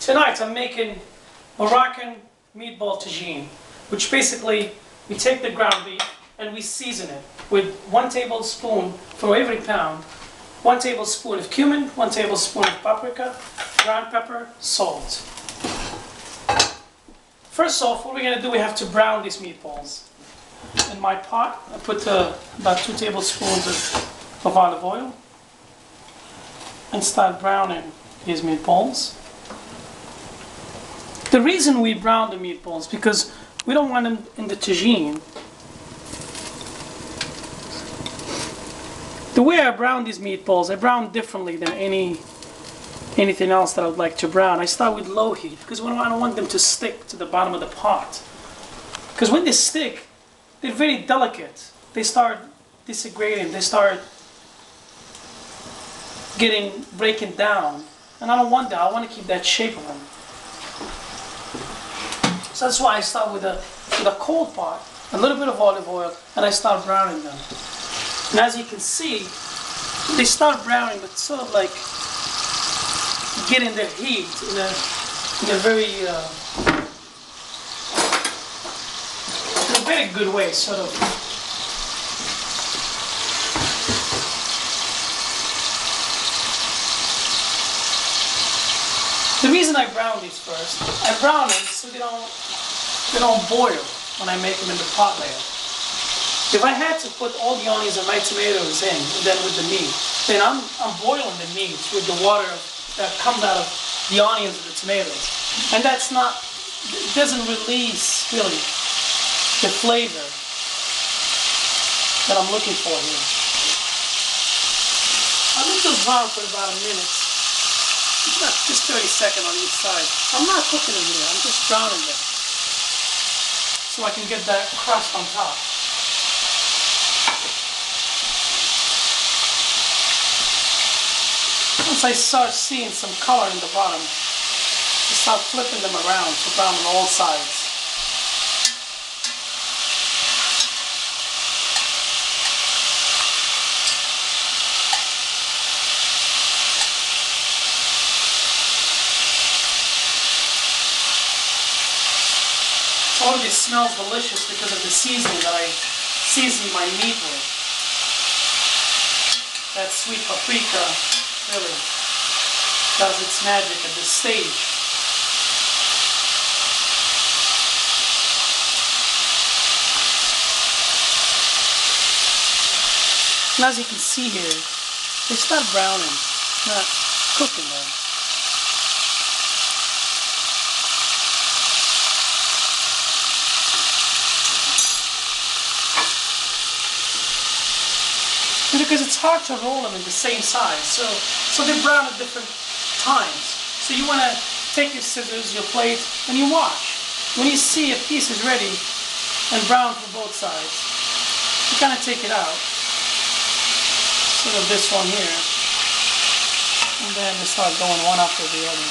Tonight I'm making Moroccan meatball tagine, which basically we take the ground beef and we season it with 1 tablespoon for every pound, 1 tablespoon of cumin, 1 tablespoon of paprika, ground pepper, salt. First off, what we're going to do, we have to brown these meatballs. In my pot, I put about 2 tablespoons of olive oil and start browning these meatballs. The reason we brown the meatballs because we don't want them in the tagine. The way I brown these meatballs, I brown differently than anything else that I would like to brown. I start with low heat because I don't want them to stick to the bottom of the pot. Because when they stick, they're very delicate. They start disintegrating. They start breaking down. And I don't want that. I want to keep that shape of them. So that's why I start with a cold pot, a little bit of olive oil, and I start browning them. And as you can see, they start browning, but sort of like getting their heat in a very good way, sort of. The reason I brown these first, I brown them so they don't boil when I make them in the pot layer. If I had to put all the onions and my tomatoes in, and then with the meat, then I'm boiling the meat with the water that comes out of the onions and the tomatoes. And that's not, it doesn't release really the flavor that I'm looking for here. I'll let those brown for about a minute. Just 30 seconds on each side. I'm not cooking them here, I'm just browning them so I can get that crust on top. Once I start seeing some color in the bottom, I start flipping them around to brown on all sides. It already smells delicious because of the seasoning that I seasoned my meat with. That sweet paprika really does its magic at this stage. And as you can see here, they start browning, not cooking though. Because it's hard to roll them in the same size, so they brown at different times. So you want to take your scissors, your plate, and you wash. When you see a piece is ready and brown from both sides, you kind of take it out, sort of this one here, and then you start going one after the other.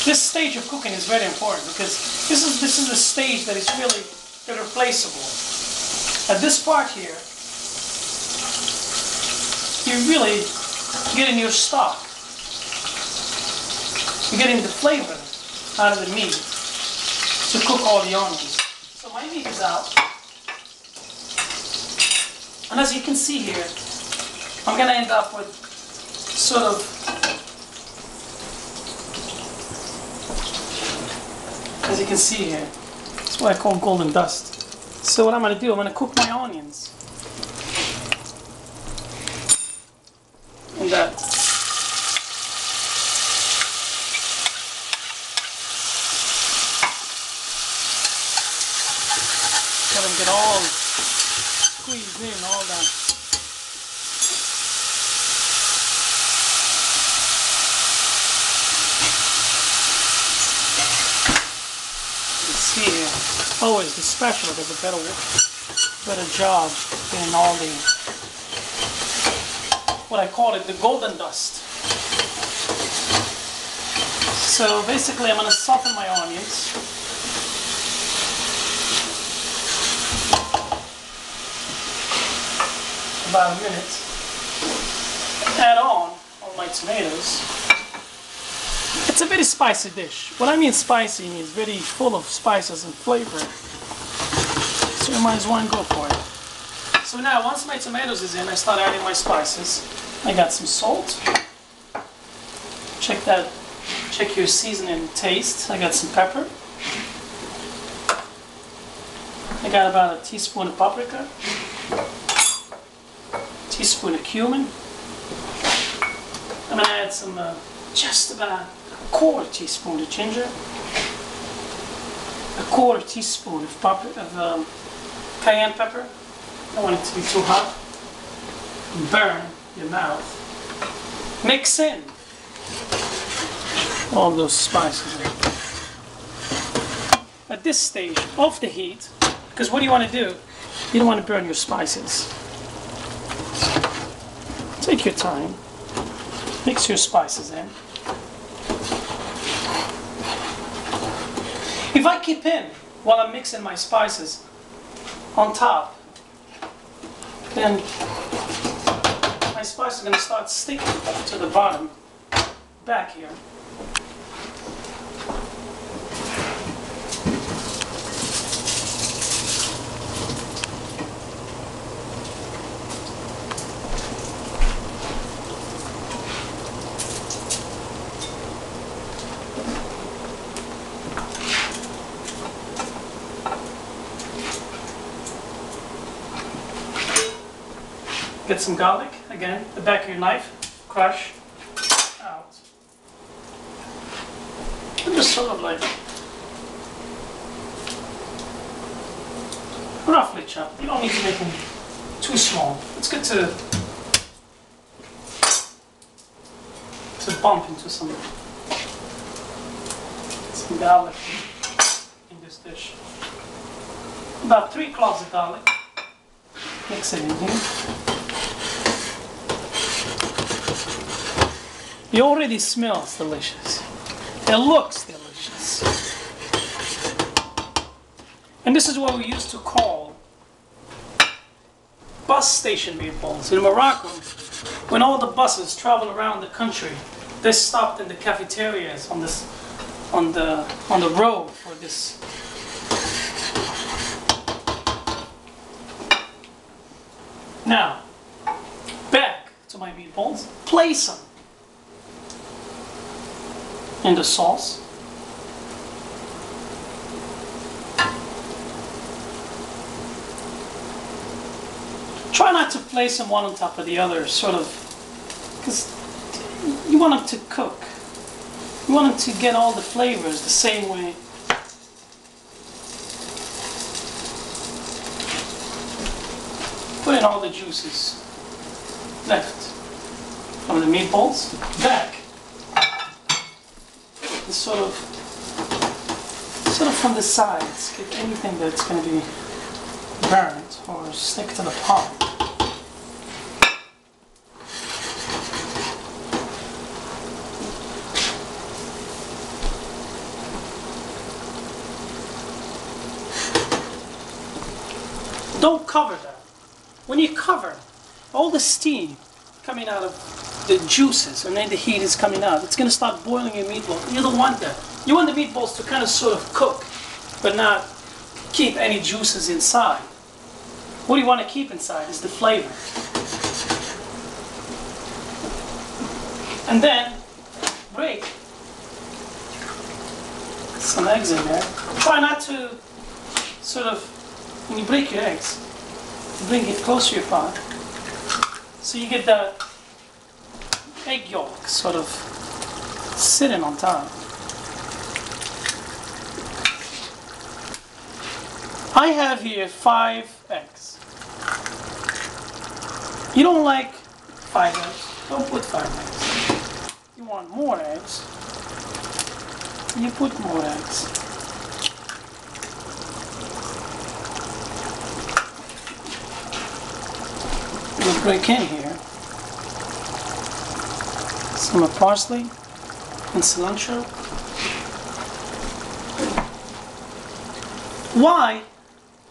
This stage of cooking is very important because this is the stage that is really irreplaceable. At this part here, you're really getting your stock. You're getting the flavor out of the meat to cook all the onions. So my meat is out. And as you can see here, I'm going to end up with sort of, as you can see here, that's what I call golden dust. So what I'm going to do, I'm going to cook my onions. And that. Let them get all squeezed in, Always the special does a better job in all the, what I call it, the golden dust. So basically I'm going to soften my onions. About a minute. Add on all my tomatoes. It's a very spicy dish. What I mean spicy means very full of spices and flavor. So you might as well go for it. So now once my tomatoes is in, I start adding my spices. I got some salt. Check your seasoning taste. I got some pepper. I got about a teaspoon of paprika. Teaspoon of cumin. I'm gonna add some, just about a quarter teaspoon of ginger, a quarter teaspoon of cayenne pepper. Don't want it to be too hot. Burn your mouth. Mix in all those spices. At this stage, off the heat, because what do you want to do? You don't want to burn your spices. Take your time, mix your spices in. If I keep in while I'm mixing my spices on top, then my spices are going to start sticking to the bottom, back here. Get some garlic, again, the back of your knife, crush out. And just sort of like roughly chop. You don't need to make them too small. It's good to bump into some garlic in this dish. About 3 cloves of garlic. Mix it in here. It already smells delicious. It looks delicious. And this is what we used to call bus station meatballs. In Morocco, when all the buses travel around the country, they stopped in the cafeterias on the road for this. Now, back to my meatballs. Place them in the sauce. Try not to place them one on top of the other, sort of, because you want them to cook. You want them to get all the flavors the same way. Put in all the juices left from the meatballs back. Sort of from the sides, get anything that's going to be burnt or stick to the pot. Don't cover that. When you cover, all the steam coming out of the juices, and then the heat is coming out. It's going to start boiling your meatball. You don't want that. You want the meatballs to kind of sort of cook, but not keep any juices inside. What you want to keep inside is the flavor. And then break some eggs in there. Try not to sort of, when you break your eggs, bring it close to your pot, so you get the egg yolk sort of sitting on top. I have here 5 eggs. You don't like 5 eggs, don't put 5 eggs. You want more eggs, you put more eggs. break in here some parsley and cilantro. Why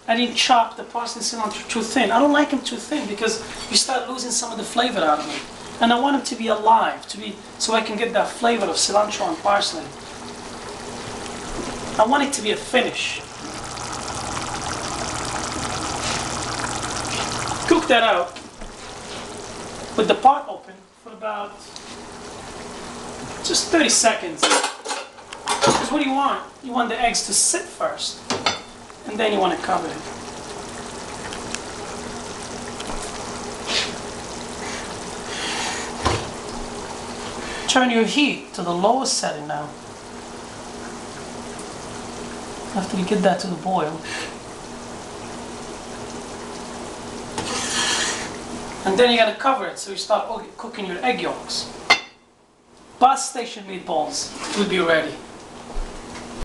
I didn't chop the parsley and cilantro too thin? I don't like them too thin because you start losing some of the flavor out of them. And I want them to be alive, so I can get that flavor of cilantro and parsley. I want it to be a finish. Cook that out with the pot open for about just 30 seconds. Because what do you want? You want the eggs to sit first, and then you want to cover it. Turn your heat to the lowest setting now. After you get that to the boil. And then you gotta cover it so you start cooking your egg yolks. Bus station meatballs will be ready.